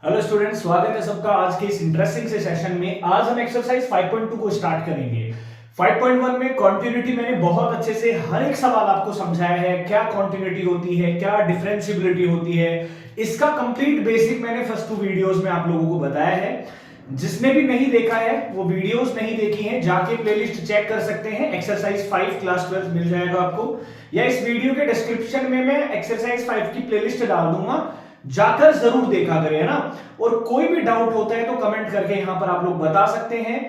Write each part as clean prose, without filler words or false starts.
Hello students, स्वागत है सबका आज के इस इंटरेस्टिंग से सेशन में। आज हम एक्सरसाइज 5.2 को स्टार्ट करेंगे। 5.1 में कॉन्टिन्यूटी मैंने बहुत अच्छे से हर एक सवाल आपको समझाया है, क्या कॉन्टिन्यूटी होती है, क्या डिफरेंशिएबिलिटी होती है, इसका कंप्लीट बेसिक मैंने फर्स्ट 2 वीडियोस में आप लोगों को बताया है। जिसने भी नहीं देखा है, वो वीडियोस नहीं देखी हैं, जाके प्लेलिस्ट चेक कर सकते हैं। एक्सरसाइज 5 क्लास 12 मिल जाएगा आपको, या इस वीडियो के डिस्क्रिप्शन में मैं एक्सरसाइज 5 की प्लेलिस्ट डाल दूंगा, जाकर जरूर देखा करें, है ना। और कोई भी डाउट होता है तो कमेंट करके यहां पर आप लोग बता सकते हैं।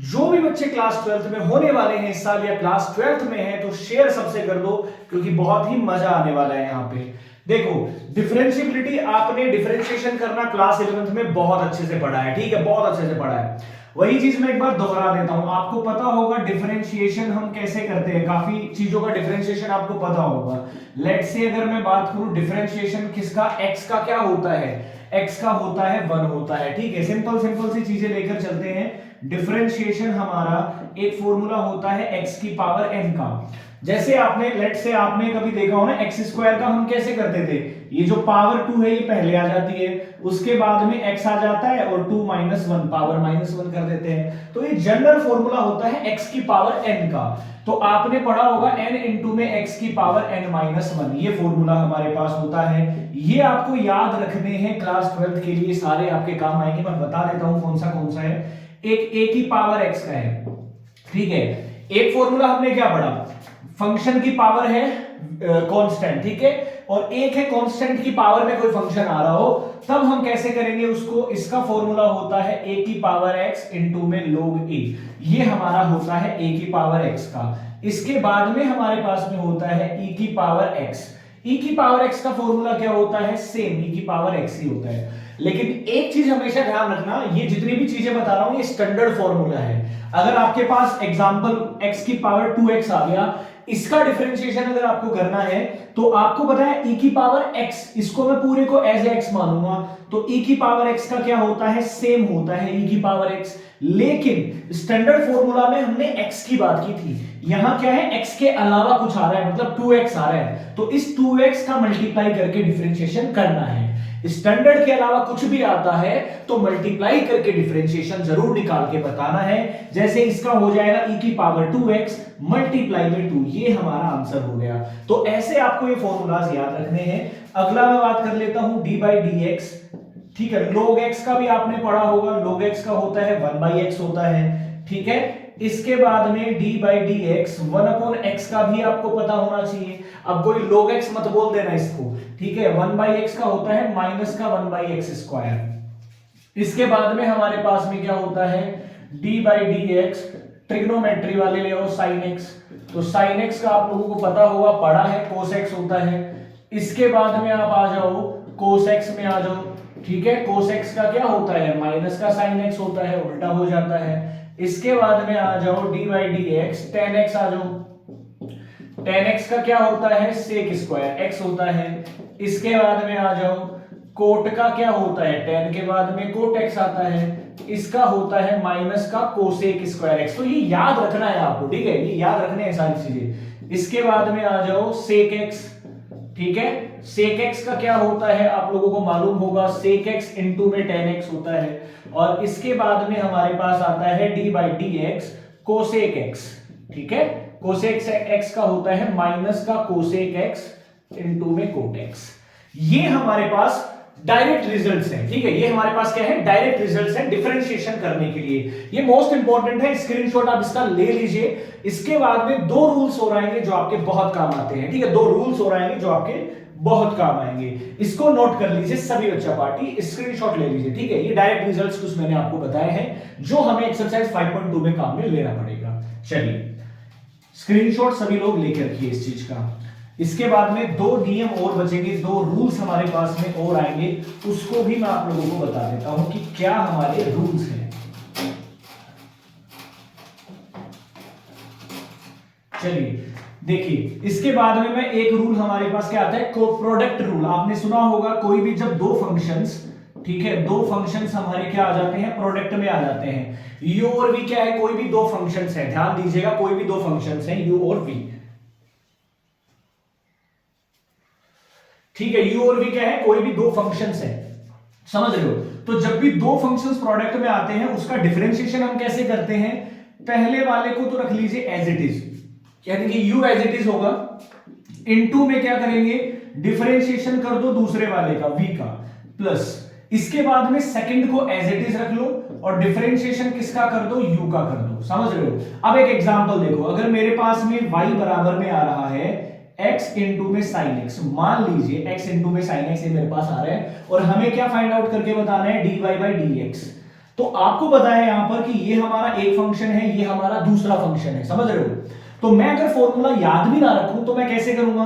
जो भी बच्चे क्लास 12th में होने वाले हैं इस साल या क्लास 12th में हैं, तो शेयर सबसे कर दो, क्योंकि बहुत ही मजा आने वाला है यहां पे। देखो, डिफरेंशिएबिलिटी आपने डिफरेंशिएशन करना क्लास 11th में बहुत अच्छे से पढ़ा है, ठीक है, बहुत अच्छे से पढ़ा है। वही चीज मैं एक बार दोहरा देता हूं, आपको पता होगा डिफरेंशिएशन हम कैसे करते हैं, काफी चीजों का डिफरेंशिएशन आपको पता होगा। लेट्स से अगर मैं बात करूं डिफरेंशिएशन किसका, x का क्या होता है, x का होता है 1 होता है, ठीक है। सिंपल सिंपल सी चीजें लेकर चलते हैं। डिफरेंशिएशन हमारा एक फॉर्मूला होता है x की पावर n का। जैसे आपने लेट्स से आपने कभी देखा हो ना, एक्स स्क्वायर का हम कैसे करते थे, ये जो पावर 2 है ये पहले आ जाती है, उसके बाद में x आ जाता है और 2 माइनस 1 पावर माइनस 1 कर देते हैं। तो ये जनरल फॉर्मूला होता है x की पावर n का। तो आपने पढ़ा होगा n इंटू में x की पावर n माइनस 1, ये फॉर्मूला हमारे पास होता है। ये आपको याद रखने हैं, क्लास 12 के लिए सारे आपके काम आएंगे। मैं बता देता हूं कौन सा है। एक a की पावर x का है, ठीक है। एक फॉर्मूला हमने क्या पढ़ा, फंक्शन की पावर है कांस्टेंट, ठीक है, और एक है कांस्टेंट की पावर में कोई फंक्शन आ रहा हो, तब हम कैसे करेंगे उसको। इसका फॉर्मूला होता है a की पावर x इंटू में log a, ये हमारा होता है a की पावर x का। इसके बाद में हमारे पास में होता है e की पावर x। e की पावर x का फॉर्मूला क्या होता है, सेम e की पावर x ही होता है। लेकिन एक चीज हमेशा ध्यान रखना, ये जितनी भी चीजें बता रहा हूं ये स्टैंडर्ड फॉर्मूला है। अगर आपके पास एग्जांपल x की पावर 2x आ गया, इसका डिफरेंशिएशन अगर आपको करना है तो आपको पता है e की पावर x, इसको मैं पूरे को एज x मानूंगा, तो e की पावर x का क्या होता है, सेम होता है e की पावर x। लेकिन स्टैंडर्ड फॉर्मूला में हमने x की बात की थी, यहां क्या है, x के अलावा कुछ आ रहा है, मतलब 2x आ रहा है, तो इस 2x का मल्टीप्लाई करके डिफरेंशिएशन करना है। स्टैंडर्ड के अलावा कुछ भी आता है तो मल्टीप्लाई करके डिफरेंशिएशन जरूर निकाल के बताना है। जैसे इसका हो जाएगा e की पावर 2x मल्टीप्लाई में 2, ये हमारा आंसर हो गया। तो ऐसे आपको ये फॉर्मूलाज याद रखने हैं। अगला मैं बात कर लेता हूं d बाई डी एक्स, ठीक है। log x का भी आपने पढ़ा होगा, log x का होता है 1 बाई एक्स होता है, ठीक है। इसके बाद में d by d x 1 upon x का भी आपको पता होना चाहिए। अब कोई log x मत बोल देना इसको, ठीक है। 1 बाई एक्स का होता है माइनस का 1 बाई एक्स स्क्वायर। इसके बाद में हमारे पास में क्या होता है, d by d x, trigonometry वाले ले आओ साइन x, तो साइन x का आप लोगों को पता होगा, पढ़ा है, कोस x होता है। इसके बाद में आप आ जाओ कोस x में आ जाओ, ठीक है। कोस x का क्या होता है, माइनस का साइन x होता है, उल्टा हो जाता है। इसके बाद में आ जाओ d by d x, ten x आ जाओ, टेन एक्स का क्या होता है, सेक स्क्वायर x होता है। इसके बाद में आ जाओ कोट का क्या होता है, टेन के बाद में कोट x आता है, इसका होता है माइनस का कोसेक स्क्वायर x। तो ये याद रखना है आपको, ठीक है, ये याद रखने हैं सारी चीजें। इसके बाद में आ जाओ सेक x, ठीक है। सेक x का क्या होता है आप लोगों को मालूम होगा, सेक x इंटू में टेन एक्स होता है। और इसके बाद में हमारे पास आता है d by d x cosec x, ठीक है। कोसेक x का होता है माइनस का कोसेक x इंटू में कोट x। ये हमारे पास डायरेक्ट रिजल्ट्स हैं, ठीक है। ये हमारे पास क्या है, डायरेक्ट रिजल्ट्स हैं डिफरेंशिएशन करने के लिए। ये मोस्ट इंपॉर्टेंट है, स्क्रीनशॉट आप इसका ले लीजिए। इसके बाद में 2 रूल्स हो रहेंगे जो आपके बहुत काम आते हैं, ठीक है। 2 रूल्स हो रहेंगे जो आपके बहुत काम आएंगे, इसको नोट कर लीजिए सभी बच्चा पार्टी, स्क्रीनशॉट ले लीजिए, ठीक है। ये डायरेक्ट रिजल्ट्स कुछ मैंने आपको बताए हैं जो हमें एक्सरसाइज 5.2 में काम में लेना पड़ेगा। चलिए स्क्रीनशॉट सभी लोग लेकर रखिए इस चीज का। इसके बाद में 2 नियम और बचेंगे, 2 रूल्स हमारे पास में और आएंगे, उसको भी मैं आप लोगों को बता देता हूं कि क्या हमारे रूल्स हैं। चलिए देखिए, इसके बाद में मैं एक रूल हमारे पास क्या आता है, प्रोडक्ट रूल। आपने सुना होगा, कोई भी जब 2 फंक्शंस, ठीक है, 2 फंक्शंस हमारे क्या आ जाते हैं, प्रोडक्ट में आ जाते हैं। u और v क्या है, कोई भी 2 फंक्शंस है, ध्यान दीजिएगा, कोई भी 2 फंक्शंस हैं u और v, ठीक है। u और v क्या है, कोई भी 2 फंक्शंस हैं, समझ रहे हो? तो जब भी दो फंक्शंस प्रोडक्ट में आते हैं उसका डिफरेंशिएशन हम कैसे करते हैं, पहले वाले को तो रख लीजिए एज इट इज, यानी कि u एज इट इज होगा, इनटू में क्या करेंगे, डिफरेंशिएशन कर दो दूसरे वाले का v का, प्लस इसके बाद में सेकंड को एज इट इज रख लो और डिफरेंशिएशन किसका कर दो, u का कर दो। समझ रहे हो? अब एक एग्जांपल देखो, अगर मेरे पास में y बराबर में आ रहा है x इंटू में साइन x, मान लीजिए x इंटू में साइन x ये मेरे पास आ रहा है और हमें क्या फाइंड आउट करके बताना है, dy बाई dx। तो आपको पता है यहां पर कि ये हमारा एक फंक्शन है, ये हमारा दूसरा फंक्शन है। समझ रहे हो? तो मैं अगर फॉर्मूला याद भी ना रखूं तो मैं कैसे करूंगा,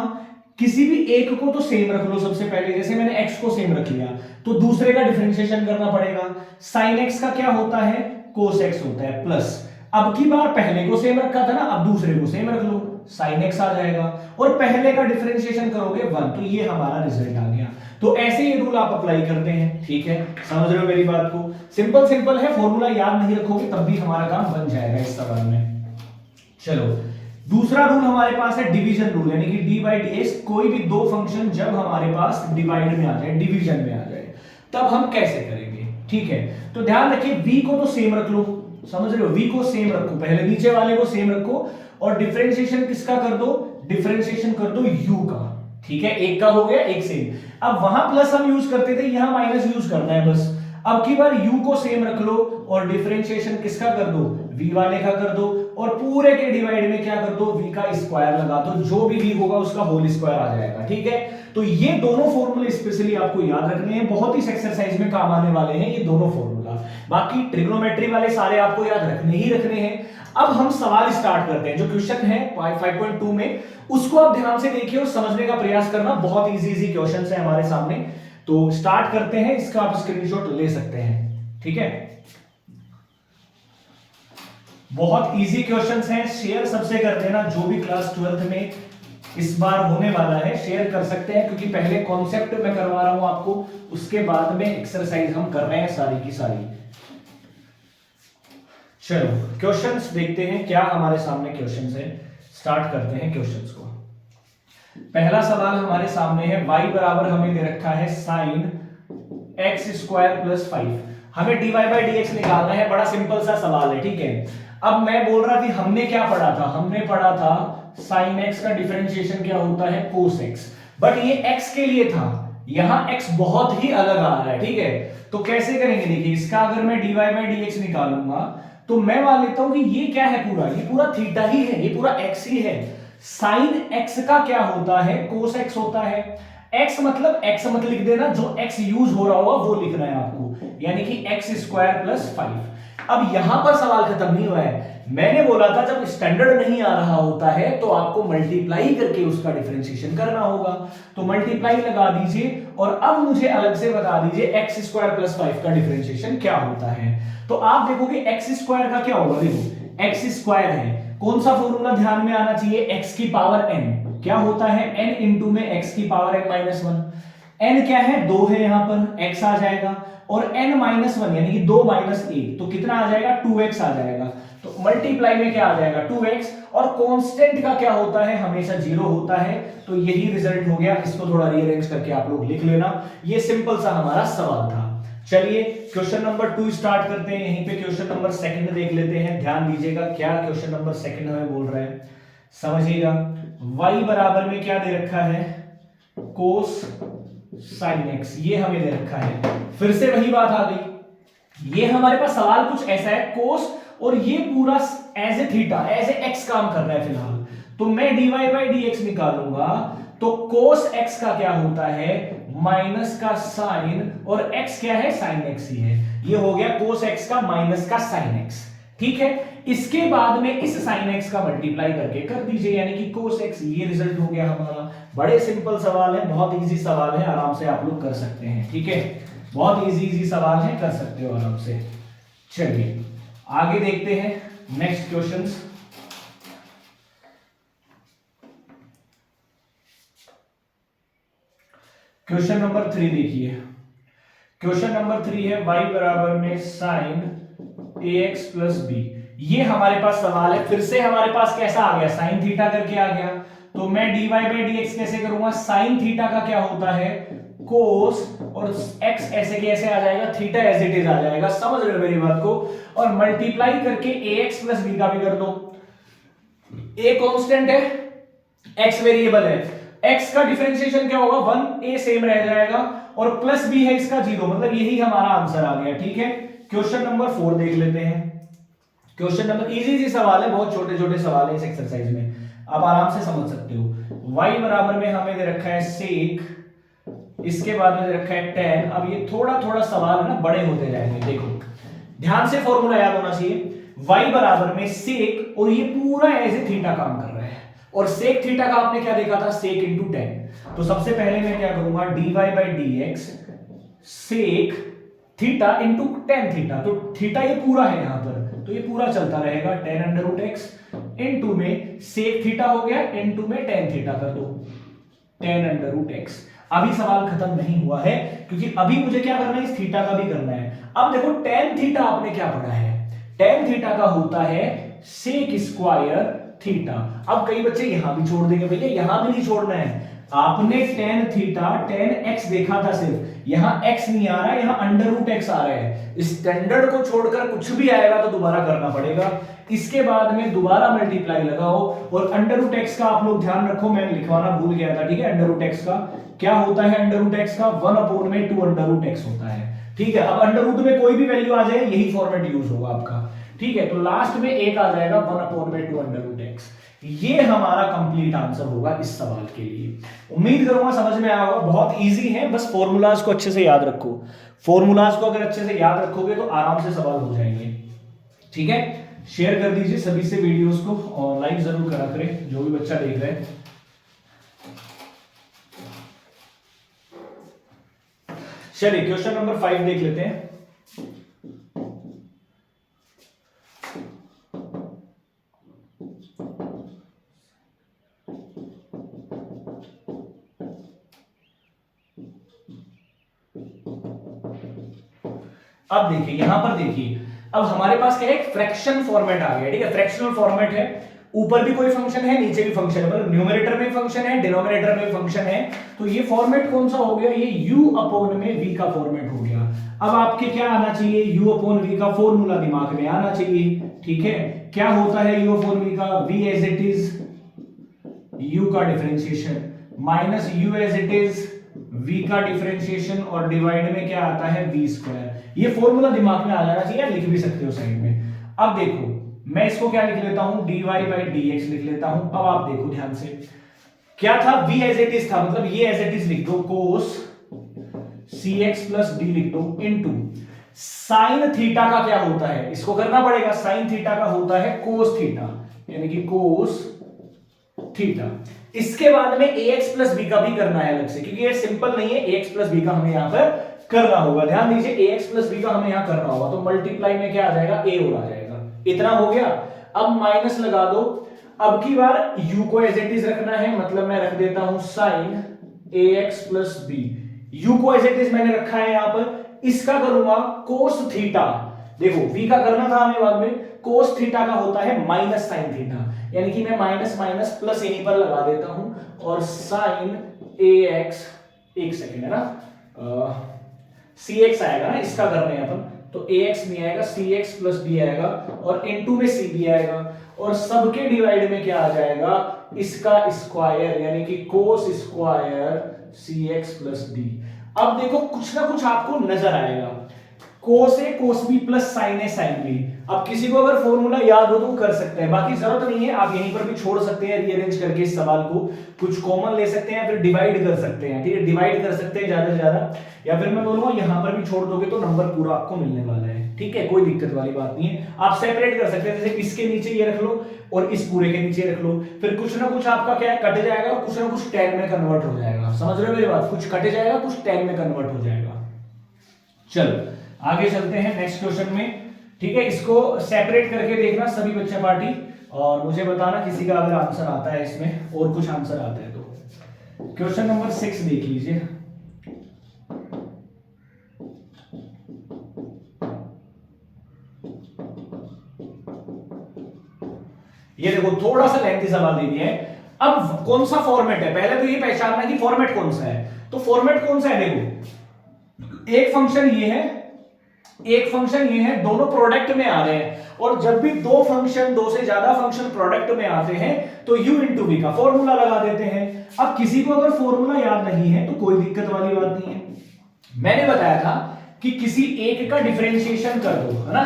किसी भी एक को तो सेम रख लो सबसे पहले, जैसे मैंने x को सेम रख लिया तो दूसरे का डिफरेंशिएशन करना पड़ेगा। sin x का क्या होता है, cos x होता है, प्लस अब की बार पहले को सेम रखा था ना, अब दूसरे को सेम रख लो, sin x आ जाएगा और पहले का डिफरेंशिएशन करोगे 1, तो ये हमारा रिजल्ट आ गया। तो ऐसे ये रूल आप अप्लाई करते हैं। ठीक है, समझ रहे हो मेरी बात को? सिंपल सिंपल है, फॉर्मूला याद नहीं रखोगे तब भी हमारा काम बन जाएगा इस सवाल में। चलो, दूसरा रूल हमारे पास है डिवीजन रूल, यानी कि डी बाई डी एक्स, कोई भी दो फंक्शन जब हमारे पास डिवाइड में आ जाए, डिवीजन में आ जाए, तब हम कैसे करेंगे। ठीक है, तो ध्यान रखिए v को तो सेम रख लो, समझ रहे हो, v को सेम रखो, पहले नीचे वाले को सेम रखो और डिफरेंशिएशन किसका कर दो, डिफरेंशिएशन कर दो u का। ठीक है, एक का हो गया, एक सेम। अब वहां प्लस हम यूज करते थे, यहां माइनस यूज करना है बस। अब की बार u को सेम रख लो और डिफरेंशिएशन किसका कर दो, v वाले का कर दो और पूरे के डिवाइड में क्या कर दो, v का स्क्वायर लगा दो, जो भी v होगा उसका होल स्क्वायर आ जाएगा। ठीक है, तो ये दोनों फॉर्मूले स्पेशली आपको याद रखने हैं, बहुत ही एक्सरसाइज में काम आने वाले हैं ये दोनों फॉर्मूला। बाकी ट्रिग्नोमेट्री वाले सारे आपको याद रखने ही रखने हैं। अब हम सवाल स्टार्ट करते हैं, जो क्वेश्चन है 5.2 में उसको आप ध्यान से देखिए और समझने का प्रयास करना, बहुत इजी क्वेश्चन है हमारे सामने। तो स्टार्ट करते हैं, इसका आप स्क्रीनशॉट ले सकते हैं। ठीक है, बहुत इजी क्वेश्चंस हैं, शेयर सबसे कर देना, जो भी क्लास 12th में इस बार होने वाला है शेयर कर सकते हैं, क्योंकि पहले कॉन्सेप्ट मैं करवा रहा हूं आपको, उसके बाद में एक्सरसाइज हम कर रहे हैं सारी की सारी। चलो क्वेश्चंस देखते हैं क्या हमारे सामने क्वेश्चंस है, स्टार्ट करते हैं क्वेश्चंस को। पहला सवाल हमारे सामने है, y बराबर हमें दे रखा है साइन x स्क्वायर प्लस 5, हमें dy बाई dx निकालना है। बड़ा सिंपल सा सवाल है। ठीक है, अब मैं बोल रहा थी हमने क्या पढ़ा था, हमने पढ़ा था sin x का डिफरेंशिएशन क्या होता है, cos x, बट ये x के लिए था, यहां x बहुत ही अलग आ रहा है। ठीक है, तो कैसे करेंगे, देखिए इसका अगर मैं dy बाई dx निकालूंगा तो मैं मान लेता हूं कि ये क्या है, पूरा ये पूरा थीटा ही है, ये पूरा x ही है। साइन x का क्या होता है, cos x होता है। x मतलब x मत लिख देना, जो x यूज हो रहा होगा वो लिखना है आपको, यानी कि x स्क्वायर प्लस 5। अब यहां पर सवाल खत्म नहीं हुआ है, मैंने बोला था जब स्टैंडर्ड नहीं आ रहा होता है तो आपको मल्टीप्लाई करके उसका डिफरेंशिएशन करना होगा। तो मल्टीप्लाई लगा दीजिए और अब मुझे अलग से बता दीजिए x स्क्वायर प्लस 5 का डिफरेंशिएशन क्या होता है। तो आप देखोगे x स्क्वायर का क्या होगा, देखो x स्क्वायर है, कौन सा फॉर्मूला ध्यान में आना चाहिए, x की पावर n, क्या होता है n इंटू में x की पावर n माइनस 1। n क्या है, 2 है, यहां पर x आ जाएगा और n माइनस 1 यानी कि 2 माइनस 1, तो कितना आ जाएगा, 2x आ जाएगा। तो मल्टीप्लाई में क्या आ जाएगा, 2x, और कांस्टेंट का क्या होता है, हमेशा 0 होता है। तो यही रिजल्ट हो गया, इसको थोड़ा रीअरेंज करके आप लोग लिख लेना। ये सिंपल सा हमारा सवाल था। चलिए क्वेश्चन नंबर 2 स्टार्ट करते हैं, यहीं पे क्वेश्चन नंबर 2 देख लेते हैं। ध्यान दीजिएगा क्या क्वेश्चन नंबर 2 हमें बोल रहा है, समझिएगा। y बराबर में क्या दे रखा है, cos sin x, ये हमें दे रखा है। फिर से वही बात आ गई, ये हमारे पास सवाल कुछ ऐसा है, cos और ये पूरा as a theta as a x काम कर रहा है फिलहाल, तो मैं dy बाई dx निकालूंगा तो cos x का क्या होता है, माइनस का साइन, और x क्या है, sin x ही है। ये हो गया cos x का माइनस का sin x। ठीक है, इसके बाद में इस sin x का मल्टीप्लाई करके कर दीजिए, यानी कि cos x, ये रिजल्ट हो गया हमारा। बड़े सिंपल सवाल है, बहुत इजी सवाल है, आराम से आप लोग कर सकते हैं। ठीक है, बहुत इजी सवाल है, कर सकते हो आराम से। चलिए आगे देखते हैं नेक्स्ट क्वेश्चंस। क्वेश्चन नंबर 3 देखिए, क्वेश्चन नंबर 3 है y बराबर में साइन ax प्लस b, ये हमारे पास सवाल है। फिर से हमारे पास कैसा आ गया, साइन थीटा करके आ गया, तो मैं dy बाई dx कैसे करूंगा, साइन थीटा का क्या होता है, कोस और एक्स ऐसे के ऐसे आ जाएगा, थीटा एज इट इज आ जाएगा, समझ रहे हो मेरी बात को। और मल्टीप्लाई करके ax प्लस बी का भी कर दो। a कांस्टेंट है, x वेरिएबल है, x का डिफरेंशिएशन क्या होगा 1, a सेम रह जाएगा और प्लस b है इसका 0, मतलब यही हमारा आंसर आ गया। ठीक है, क्वेश्चन नंबर 4 देख लेते हैं। क्वेश्चन नंबर इजी सवाल है, बहुत छोटे छोटे सवाल है इस एक्सरसाइज में, आप आराम से समझ सकते हो। y बराबर में हमें दे रखा है सेक, इसके बाद में दे रखा है tan। अब ये थोड़ा थोड़ा सवाल है ना, बड़े होते जाएंगे। देखो ध्यान से फॉर्मूला याद होना चाहिए, y बराबर में सेक और ये पूरा एज ए थीटा काम कर रहा है, और सेक थीटा का आपने क्या देखा था, सेक इंटू tan। तो सबसे पहले मैं क्या करूंगा, dy by d x sec theta into tan theta. तो थीटा ये पूरा है यहां पर, तो ये पूरा चलता रहेगा, tan under root x into में सेक थीटा हो गया, इनटू में tan थीटा कर दो, tan अंडर रूट एक्स। अभी सवाल खत्म नहीं हुआ है, क्योंकि अभी मुझे क्या करना है, इस थीटा का भी करना है। अब देखो tan थीटा आपने क्या पढ़ा है, tan थीटा का होता है सेक स्क्वायर थीटा। अब कई बच्चे यहां भी छोड़ देंगे, भैया यहां भी नहीं छोड़ना है, आपने tan थीटा tan x देखा था सिर्फ, यहां x नहीं आ रहा है, यहां अंडर रूट x आ रहा है। स्टैंडर्ड को छोड़कर कुछ भी आएगा तो दोबारा करना पड़ेगा। इसके बाद में दोबारा मल्टीप्लाई लगाओ, और अंडर रूट x का आप लोग ध्यान रखो, मैं लिखवाना भूल गया था। ठीक है, अंडर रूट x का क्या होता है, अंडर रूट x का 1/2 अंडर रूट x होता है। ठीक है, अब अंडर रूट में कोई भी वैल्यू आ जाए यही फॉर्मेट यूज होगा आपका। ठीक है, तो लास्ट में एक आ जाएगा 1/2 अंडर रूट x। ये हमारा कंप्लीट आंसर होगा इस सवाल के लिए। उम्मीद करूंगा समझ में आया होगा, बहुत इजी है, बस फॉर्मूलाज को अच्छे से याद रखो। फॉर्मूलाज को अगर अच्छे से याद रखोगे तो आराम से सवाल हो जाएंगे। ठीक है, शेयर कर दीजिए सभी से वीडियोस को, और लाइक जरूर करा करें जो भी बच्चा देख रहे हैं। चलिए क्वेश्चन नंबर 5 देख लेते हैं। अब देखिए यहां पर देखिए, अब हमारे पास क्या है, एक फ्रैक्शन फॉर्मेट आ गया। ठीक है, फ्रैक्शनल फॉर्मेट है, ऊपर भी कोई फंक्शन है नीचे भी फंक्शन है, मतलब न्यूमरेटर में फंक्शन है डिनोमिनेटर में फंक्शन है। तो ये फॉर्मेट कौन सा हो गया, ये u अपॉन में v का फॉर्मेट हो गया। अब आपके क्या आना चाहिए, u अपॉन v का फॉर्मूला दिमाग में आना चाहिए। ठीक है, क्या होता है u अपॉन v का, v as it is u का differentiation minus u as it is v का डिफरेंशिएशन, और डिवाइड में क्या आता है v स्क्वायर। ये फॉर्मूला दिमाग में आ जाना चाहिए, लिख भी सकते हो साइड में। अब देखो मैं इसको क्या लिख लेता हूं, dy बाई dx लिख लेता हूं। अब आप देखो ध्यान से, क्या था, v एज इट इज था, मतलब ये एज इट इज लिख दो, cos cx प्लस d लिख दो, इनटू साइन थीटा का क्या होता है, इसको करना पड़ेगा, साइन थीटा का होता है cos थीटा, यानी कि cos थीटा। इसके बाद में ax प्लस b का भी करना है अलग से, क्योंकि ये सिंपल नहीं है, ax प्लस b का हमें यहां पर करना होगा। ध्यान दीजिए, ax प्लस b का हमें यहां करना होगा, तो मल्टीप्लाई में क्या आ जाएगा, a और आ जाएगा। इतना हो गया, अब माइनस लगा दो। अब की बार u को एज इट इज रखना है, मतलब मैं रख देता हूं sine ax plus b। u को एज इट इज मैंने रखा है यहां पर, इसका करूंगा cos थीटा। देखो v का करना था हमें बाद में, cos थीटा का होता है माइनस साइन थीटा, यानी कि मैं माइनस माइनस प्लस यहीं पर लगा देता हूं, और साइन ax, एक सेकेंड है ना, cx आएगा ना, इसका कर रहे हैं अपन, तो ax नहीं आएगा, cx प्लस b आएगा, और इनटू में cb आएगा, और सबके डिवाइड में क्या आ जाएगा, इसका स्क्वायर, यानी कि cos square cx plus d। अब देखो कुछ ना कुछ आपको नजर आएगा, cos a cos b plus sin a sin b। अब किसी को अगर फॉर्मूला याद हो तो वो कर सकते हैं, बाकी जरूरत नहीं है, आप यहीं पर भी छोड़ सकते हैं रीअरेंज करके इस सवाल को, कुछ कॉमन ले सकते हैं, फिर डिवाइड कर सकते हैं। ठीक है, डिवाइड कर सकते हैं ज्यादा से ज्यादा, या फिर मैं बोलूंगा यहां पर भी छोड़ दोगे तो नंबर पूरा आपको मिलने वाला है। ठीक है, कोई दिक्कत वाली बात नहीं है, आप सेपरेट कर सकते हैं, जैसे इसके नीचे ये रख लो और इस पूरे के नीचे रख लो, फिर कुछ ना कुछ आपका क्या है, कट जाएगा, और कुछ ना कुछ tan में कन्वर्ट हो जाएगा। समझ रहे हो मेरी बात, कुछ कट जाएगा, कुछ tan में कन्वर्ट हो जाएगा। चलो आगे चलते हैं नेक्स्ट क्वेश्चन में। ठीक है, इसको सेपरेट करके देखना सभी बच्चे पार्टी, और मुझे बताना किसी का अगर आंसर आता है इसमें, और कुछ आंसर आता है तो। क्वेश्चन नंबर 6 देख लीजिए। ये देखो थोड़ा सा लेंथी सवाल दे दिया है। अब कौन सा फॉर्मेट है, पहले तो ये पहचानना कि फॉर्मेट कौन सा है। तो फॉर्मेट कौन सा है, देखो एक फंक्शन ये है, एक फंक्शन ये है, दोनों प्रोडक्ट में आ रहे हैं, और जब भी दो फंक्शन, दो से ज्यादा फंक्शन प्रोडक्ट में आते हैं तो u इंटू वी का फॉर्मूला लगा देते हैं। अब किसी को अगर फॉर्मूला याद नहीं है तो कोई दिक्कत वाली बात नहीं है। मैंने बताया था कि किसी एक का डिफरेंशिएशन कर दो, है ना,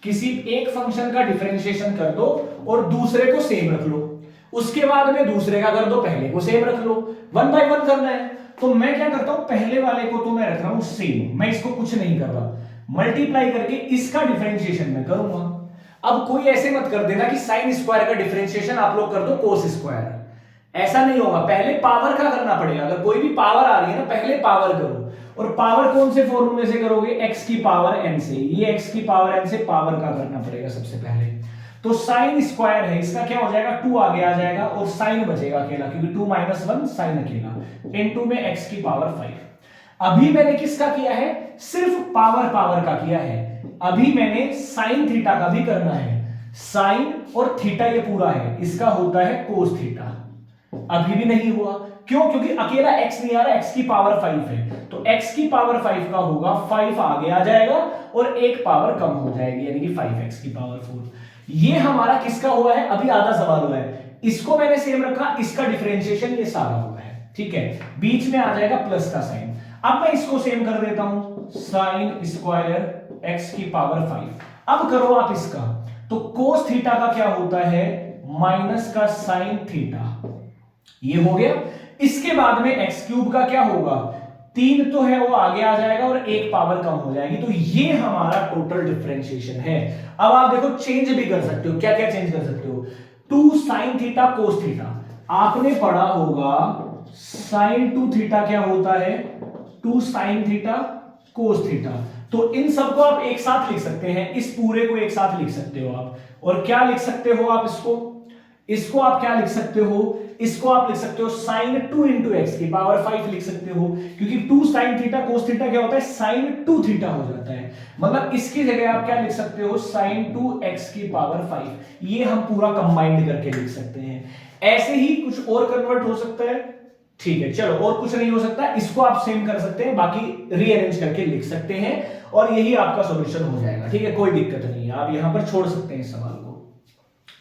किसी एक फंक्शन का डिफरेंशिएशन कर दो और दूसरे को सेम रख लो, उसके बाद में दूसरे का कर दो, पहले को सेम रख लो, 1 बाय 1 करना है। तो मैं क्या करता हूं, पहले वाले को तो मैं रख रहा हूं सेम, मैं इसको कुछ नहीं कर रहा, मल्टीप्लाई करके इसका डिफरेंशिएशन मैं करूंगा। अब कोई ऐसे मत कर देना कि साइन स्क्वायर का डिफरेंशिएशन आप लोग कर दो कोस स्क्वायर, ऐसा नहीं होगा, पहले पावर का करना पड़ेगा। अगर कोई भी पावर आ रही है ना, पहले पावर करो, और पावर कौन से फॉर्मूले से करोगे, x की पावर n से, ये x की पावर n से पावर का करना पड़ेगा सबसे पहले। तो साइन स्क्वायर है, इसका क्या हो जाएगा, 2 आगे आ जाएगा और साइन बचेगा अकेला, क्योंकि 2 - 1 साइन अकेला, इनटू में x की पावर 5। अभी मैंने किसका किया है, सिर्फ पावर का किया है। अभी मैंने साइन थीटा का भी करना है, साइन और थीटा ये पूरा है, इसका होता है कोस थीटा। अभी भी नहीं हुआ, क्यों, क्योंकि अकेला x नहीं आ रहा, x की पावर 5 है, तो x की पावर 5 का होगा 5 आगे आ जाएगा और एक पावर कम हो जाएगी, यानी कि 5x की पावर 4। ये हमारा किसका हुआ है, अभी आधा सवाल हुआ है, इसको मैंने सेम रखा, इसका डिफरेंशिएशन ये सारा हुआ है, ठीक है, बीच में आ जाएगा प्लस का साइन। अब मैं इसको सेम कर देता हूं, साइन स्क्वायर x की पावर 5। अब करो आप इसका, तो कोस थीटा का क्या होता है, माइनस का साइन थीटा, ये हो गया। इसके बाद में एक्स क्यूब का क्या होगा, 3 तो है वो आगे आ जाएगा और एक पावर कम हो जाएगी, तो ये हमारा टोटल डिफरेंशिएशन है। अब आप देखो चेंज भी कर सकते हो, क्या क्या चेंज कर सकते हो, 2 साइन थीटा कोस थीटा, आपने पढ़ा होगा साइन 2 थीटा क्या होता है, 2 साइन थीटा कोस थीटा, तो इन सबको आप एक साथ लिख सकते हैं, इस पूरे को एक साथ लिख सकते हो आप। और क्या लिख सकते हो आप, इसको आप क्या लिख सकते हो, इसको आप लिख सकते हो साइन 2 इंटू एक्स की पावर 5 लिख सकते हो, क्योंकि 2 साइन थीटा कोस थीटा क्या होता है, साइन 2 थीटा हो जाता है, मतलब इसकी जगह आप क्या लिख सकते हो, साइन 2 एक्स की पावर 5। ये हम पूरा कंबाइंड करके लिख सकते हैं। ऐसे ही कुछ और कन्वर्ट हो सकता है, ठीक है, चलो, और कुछ नहीं हो सकता, इसको आप सेम कर सकते हैं, बाकी रीअरेंज करके लिख सकते हैं और यही आपका सॉल्यूशन हो जाएगा, ठीक है, कोई दिक्कत नहीं है, आप यहां पर छोड़ सकते हैं इस सवाल को।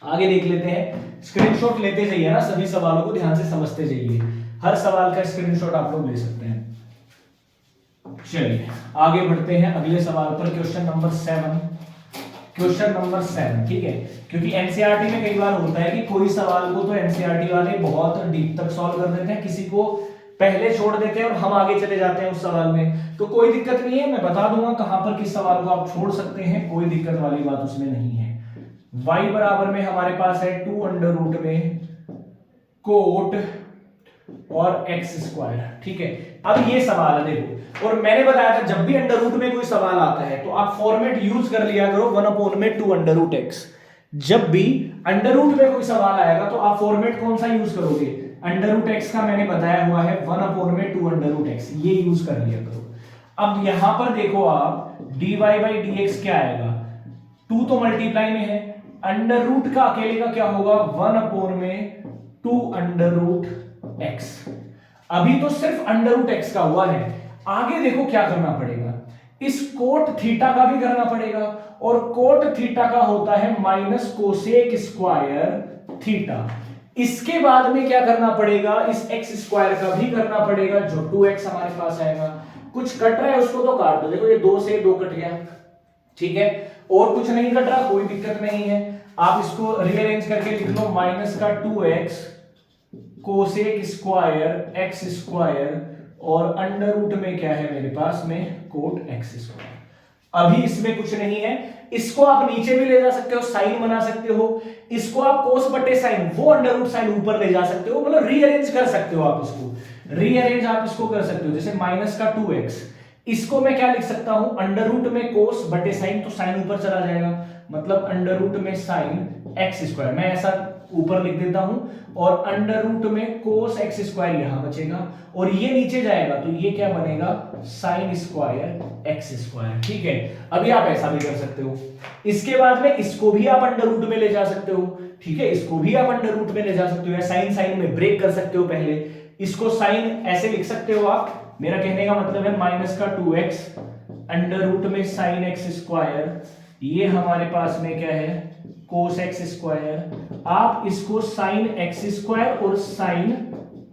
आगे देख लेते हैं, स्क्रीनशॉट लेते जाइए ना, सभी सवालों को ध्यान से समझते जाइए, हर सवाल का स्क्रीनशॉट आप लोग ले सकते हैं। चलिए आगे बढ़ते हैं अगले सवाल पर, क्वेश्चन नंबर 7, क्वेश्चन नंबर 7, ठीक है, क्योंकि एनसीईआरटी में कई बार होता है कि कोई सवाल को तो एनसीईआरटी वाले बहुत डीप तक सॉल्व कर देते हैं, किसी को पहले छोड़ देते हैं और हम आगे चले जाते हैं उस सवाल में, तो कोई दिक्कत नहीं है, मैं बता दूंगा कहां पर किस सवाल को आप छोड़ सकते हैं, कोई दिक्कत वाली बात उसमें नहीं है। y बराबर में हमारे पास है 2 अंडर रूट में कोट और एक्स स्क्वायर, ठीक है। अब ये सवाल है देखो, और मैंने बताया था जब भी अंडर रूट में कोई सवाल आता है तो आप फॉर्मेट यूज कर लिया करो 1/2 अंडर रूट एक्स। जब भी अंडर रूट में कोई सवाल आएगा तो आप फॉर्मेट कौन सा यूज करोगे, अंडर रूट एक्स का मैंने बताया हुआ है 1/2 अंडर रूट एक्स, ये यूज कर लिया करो। अब यहां पर देखो आप dy बाई dx क्या आएगा, 2 तो मल्टीप्लाई में है, अंडर रूट का अकेले का क्या होगा 1/2 अंडर रूट एक्स। अभी तो सिर्फ अंडर रूट एक्स का हुआ है, आगे देखो क्या करना पड़ेगा, इस कोट थीटा का भी करना पड़ेगा, और कोट थीटा का होता है माइनस कोसेक स्क्वायर थीटा। इसके बाद में क्या करना पड़ेगा, इस एक्स स्क्वायर का भी करना पड़ेगा, जो 2x हमारे पास आएगा। कुछ कट रहा है उसको तो काट दो, देखो ये 2 से 2 कट गया, ठीक है, और कुछ नहीं कट रहा, कोई दिक्कत नहीं है, आप इसको रीअरेंज करके लिख लो, माइनस का 2x cosec square x square, और अंडर रूट में क्या है मेरे पास में कोट एक्स स्क्वायर। अभी इसमें कुछ नहीं है, इसको आप नीचे भी ले जा सकते हो, साइन बना सकते हो, इसको आप कोस बटे साइन, वो अंडर रूट साइन ऊपर ले जा सकते हो, मतलब रीअरेंज कर सकते हो आप इसको, रीअरेंज आप इसको कर सकते हो। जैसे माइनस का 2x, इसको मैं क्या लिख सकता हूं, अंडर रूट में कोस बटे साइन, तो साइन ऊपर चला जाएगा, मतलब अंडर रूट में साइन एक्स स्क्वायर, मैं ऐसा ऊपर लिख देता हूं, और अंडर रूट में कोस एक्स स्क्वायर यहां बचेगा, और ये नीचे जाएगा तो ये क्या बनेगा, साइन स्क्वायर एक्स स्क्वायर, ठीक है। अभी आप ऐसा भी कर सकते हो, इसके बाद में इसको भी आप अंडर रूट में ले जा सकते हो, ठीक है, इसको भी आप अंडर रूट में ले जा सकते हो, या साइन साइन में ब्रेक कर सकते हो, पहले इसको साइन ऐसे लिख सकते हो आप, मेरा कहने का मतलब है माइनस का 2x अंडर रूट में साइन एक्स स्क्वायर, ये हमारे पास में क्या है कोस एक्स स्क्वायर। आप इसको साइन एक्स स्क्वायर और साइन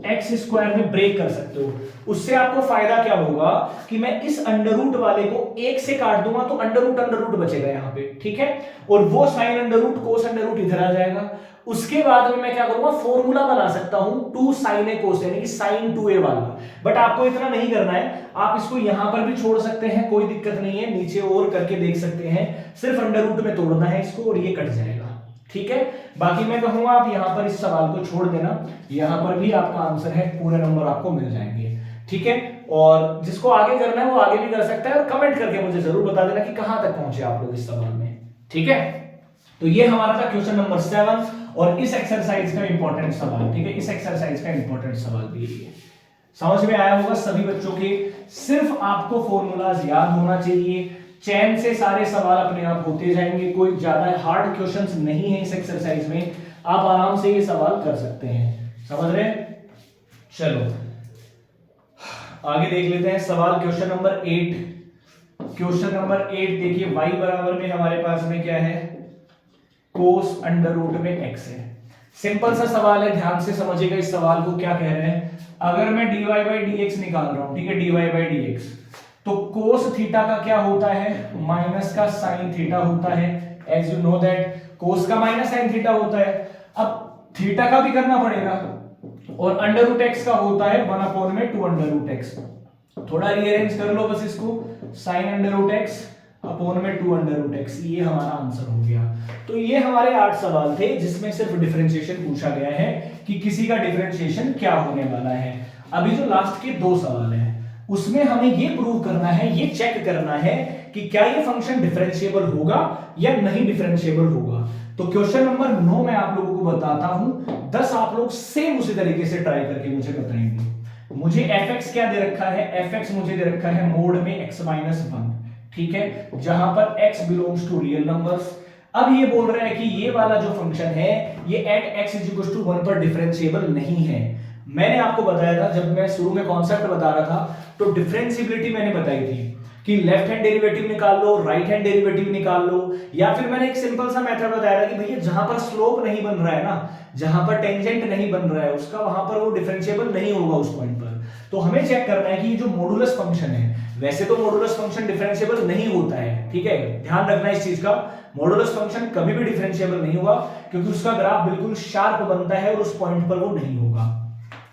एक्स स्क्वायर में ब्रेक कर सकते हो। उससे आपको फायदा क्या होगा कि मैं इस अंडर रूट वाले को एक से काट दूंगा तो अंडर रूट बचेगा यहाँ पे, ठीक है, और वो साइन अंडर रूट कोस अंडर रूट इधर आ जाएगा। उसके बाद में मैं क्या करूंगा, फॉर्मूला बना सकता हूं 2 sin a cos यानी कि sin 2a वाला। बट आपको इतना नहीं करना है, आप इसको यहां पर भी छोड़ सकते हैं, कोई दिक्कत नहीं है, नीचे और करके देख सकते हैं, सिर्फ अंडर रूट में तोड़ना है इसको और ये कट जाएगा, ठीक है। बाकी मैं कहूंगा आप यहां पर इस सवाल को छोड़ देना, यहां पर भी आपका आंसर है, पूरे नंबर आपको मिल जाएंगे, ठीक है। और जिसको आगे करना है वो आगे भी कर सकता है, और कमेंट करके मुझे जरूर बता देना कि कहां तक पहुंचे आप लोग इस सवाल में, ठीक है। तो ये हमारा था क्वेश्चन नंबर 7 और इस एक्सरसाइज का इंपॉर्टेंट सवाल, ठीक है, इस एक्सरसाइज का इंपॉर्टेंट सवाल भी है। समझ में आया होगा सभी बच्चों के। सिर्फ आपको फॉर्मूलाज याद होना चाहिए, चैन से सारे सवाल अपने आप होते जाएंगे, कोई ज्यादा हार्ड क्वेश्चंस नहीं है इस एक्सरसाइज में, आप आराम से ये सवाल कर सकते हैं, समझ रहे। चलो आगे देख लेते हैं सवाल क्वेश्चन नंबर 8। क्वेश्चन नंबर 8 देखिए, y बराबर में हमारे पास में क्या है कोस अंडर रूट में x है। सिंपल सा सवाल है, ध्यान से समझिएगा इस सवाल को। क्या कह रहे हैं, अगर मैं dy बाई dx निकाल रहा हूं, ठीक है, dy बाई dx, तो कोस थीटा का क्या होता है माइनस का साइन थीटा होता है, एज यू नो दैट कोस का माइनस साइन थीटा होता है। अब थीटा का भी करना पड़ेगा, और अंडर रूट एक्स का होता है 1 अपॉन में 2 अंडर रूट एक्स। थोड़ा रीअरेंज कर लो बस इसको, sine under root x upon में 2 अंडर रूट एक्स, ये हमारा आंसर हो गया। तो ये हमारे 8 सवाल थे जिसमें सिर्फ डिफरेंशिएशन पूछा गया है कि किसी का डिफरेंशिएशन क्या होने वाला है। अभी जो लास्ट के 2 सवाल हैं उसमें हमें ये प्रूव करना है, ये चेक करना है कि क्या ये फंक्शन डिफरेंशिएबल होगा या नहीं डिफरेंशिएबल होगा। तो क्वेश्चन नंबर 9 मैं आप लोगों को बताता हूं, 10 आप लोग सेम उसी तरीके से ट्राई करके मुझे बताएंगे। मुझे fx क्या दे रखा है, fx मुझे दे रखा है मोड में x माइनस 1, ठीक है, जहां पर x belongs to real numbers. अब ये बोल रहा है कि ये वाला जो फंक्शन है ये at x is equal to 1 पर डिफरेंशिएबल नहीं है। मैंने आपको बताया था, जब मैं शुरू में कॉन्सेप्ट बता रहा था तो डिफरेंशिएबिलिटी मैंने बताई थी कि लेफ्ट हैंड डेरिवेटिव निकाल लो, राइट हैंड डेरिवेटिव निकाल लो, या फिर मैंने एक सिंपल सा मेथड बताया था कि भैया जहां पर स्लोप नहीं बन रहा है ना, जहां पर टेंजेंट नहीं बन रहा है उसका, वहां पर वो डिफरेंशिएबल नहीं होगा उस पॉइंट पर। तो हमें चेक करना है कि ये जो मॉडुलस फंक्शन है, वैसे तो मॉडुलस फंक्शन डिफरेंशिएबल नहीं होता है, ठीक है, ध्यान रखना इस चीज का, मॉडुलस फंक्शन कभी भी डिफरेंशिएबल नहीं होगा क्योंकि उसका ग्राफ बिल्कुल शार्प बनता है और उस पॉइंट पर वो नहीं होगा।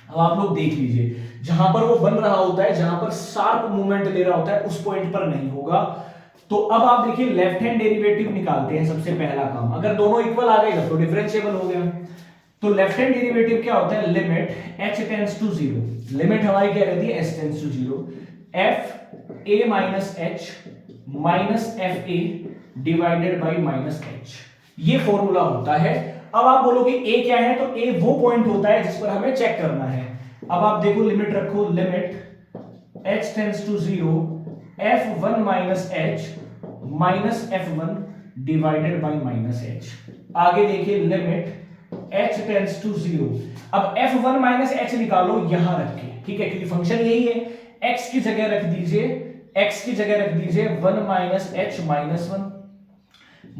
अब आप लोग देख लीजिए, जहां पर वो बन रहा होता है, जहां पर शार्प मूवमेंट ले रहा होता है, उस पॉइंट पर नहीं होगा। तो अब आप देखिए लेफ्ट हैंड डेरिवेटिव निकालते हैं, सबसे पहला काम, अगर दोनों इक्वल आ गए तो डिफरेंशिएबल हो गया। तो लेफ्ट हैंड डेरिवेटिव क्या होता है, limit h tends to 0, limit हमारी क्या रहती है s tends to 0, f a minus h minus f a divided by minus h, ये फॉर्मूला होता है। अब आप बोलोगे a क्या है, तो a वो पॉइंट होता है जिस पर हमें चेक करना है। अब आप देखो लिमिट रखो, limit h tends to 0 f1 minus h minus f1 divided by minus h। आगे देखिए लिमिट h टेंड्स टू 0, अब f1 माइनस h निकालो यहां रख के, ठीक है, क्योंकि फंक्शन यही है, x की जगह रख दीजिए, x की जगह रख दीजिए 1 minus h minus 1,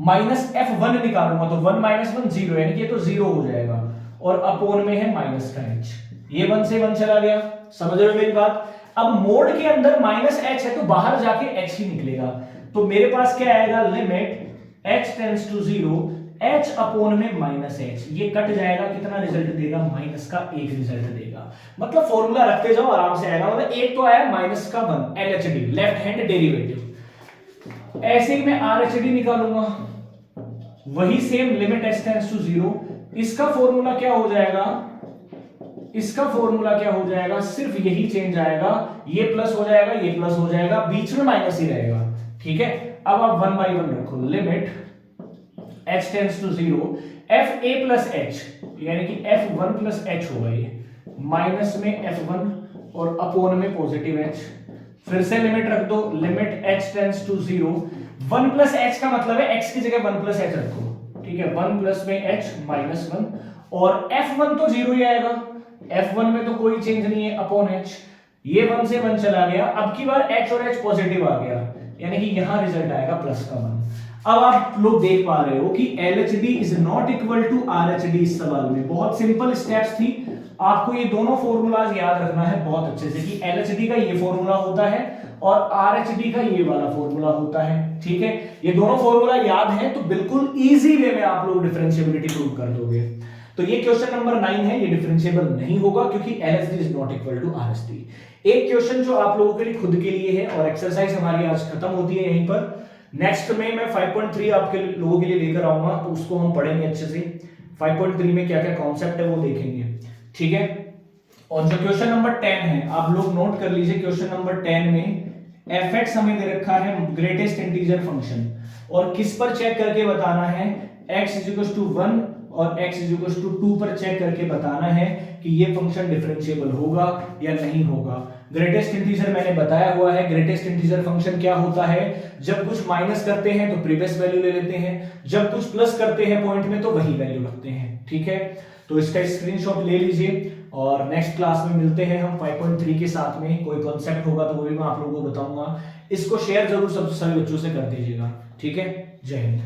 minus f1 निकालूंगा तो 1 माइनस 1 0, यानी कि ये तो 0 हो जाएगा, और अपोन में है माइनस का h, ये 1 से 1 चला गया, समझ रहे हो मेरी बात। अब मोड के अंदर माइनस h है तो बाहर जाके h ही निकलेगा, तो मेरे पास क्या आएगा, limit h tends to 0 h upon में माइनस h, ये कट जाएगा, कितना रिजल्ट देगा, माइनस का 1 रिजल्ट देगा। मतलब फॉर्मूला रखते जाओ आराम से आएगा, मतलब एक तो आया माइनस का 1 LHD लेफ्ट हैंड डेरिवेटिव, ऐसे ही मैं RHD निकालूंगा, वही same limit h tends to 0, इसका फॉर्मूला क्या हो जाएगा, इसका फॉर्मूला क्या हो जाएगा, सिर्फ यही चेंज आएगा, ये प्लस हो जाएगा, ये प्लस हो जाएगा, बीच में माइनस ही रहेगा, ठीक है। अब आप 1 बाई 1 रखो, limit h tends to 0 f a plus h, यानी कि f1 प्लस h होगा, ये माइनस में f1 और अपोन में पॉजिटिव h, फिर से लिमिट रख दो, limit h tends to 0, 1 plus h का मतलब है x की जगह 1 प्लस h रखो, ठीक है, 1 प्लस में h माइनस 1, और f1 तो 0 ही आएगा, F1 में तो कोई चेंज नहीं है अपॉन h, ये 1 से 1 चला गया, अब की बार h और h पॉजिटिव आ गया, यानी कि यहां रिजल्ट आएगा प्लस का 1। अब आप लोग देख पा रहे हो कि LHD is not equal to RHD इस सवाल में। बहुत सिंपल स्टेप्स थी, आपको ये दोनों फॉर्मूलाज याद रखना है बहुत अच्छे से कि LHD का ये फॉर्मूला होता है और RHD का ये वाला फॉर्मूला होता है, ठीक है। ये दोनों फॉर्मूला याद है तो बिल्कुल इजी वे में आप लोग डिफरेंशिएबिलिटी प्रूव कर दोगे। तो ये क्वेश्चन नंबर 9 है, ये डिफरेंशिएबल नहीं होगा क्योंकि LHD is not equal to RHD। एक क्वेश्चन जो आप लोगों के लिए खुद के लिए है और एक्सरसाइज हमारी आज खत्म होती है यहीं पर। नेक्स्ट में मैं 5.3 आपके लोगों के लिए लेकर आऊंगा, तो उसको हम पढ़ेंगे अच्छे से। 5.3 में क्या क्या कॉन्सेप्ट है वो देखेंगे, ठीक है। और जो क्वेश्चन नंबर 10 है आप लोग नोट कर लीजिए। क्वेश्चन नंबर 10 में fx हमें दे रखा है ग्रेटेस्ट इंटीजर फंक्शन, और किस पर चेक करके बताना है, x इज इक्वल टू 1 और x इज इक्वल टू 2 पर चेक करके बताना है कि ये फंक्शन डिफरेंशिएबल होगा या नहीं होगा। ग्रेटेस्ट इंटीजर मैंने बताया हुआ है, ग्रेटेस्ट इंटीजर फंक्शन क्या होता है, जब कुछ माइनस करते हैं तो प्रीवियस वैल्यू ले लेते हैं, जब कुछ प्लस करते हैं पॉइंट में तो वही वैल्यू रखते हैं, ठीक है। तो इसका स्क्रीनशॉट ले लीजिए और नेक्स्ट क्लास में मिलते हैं हम 5.3 के साथ में। कोई कॉन्सेप्ट होगा तो वो भी मैं आप लोगों को बताऊंगा। इसको शेयर जरूर सब सभी बच्चों से कर दीजिएगा, ठीक है। जय हिंद।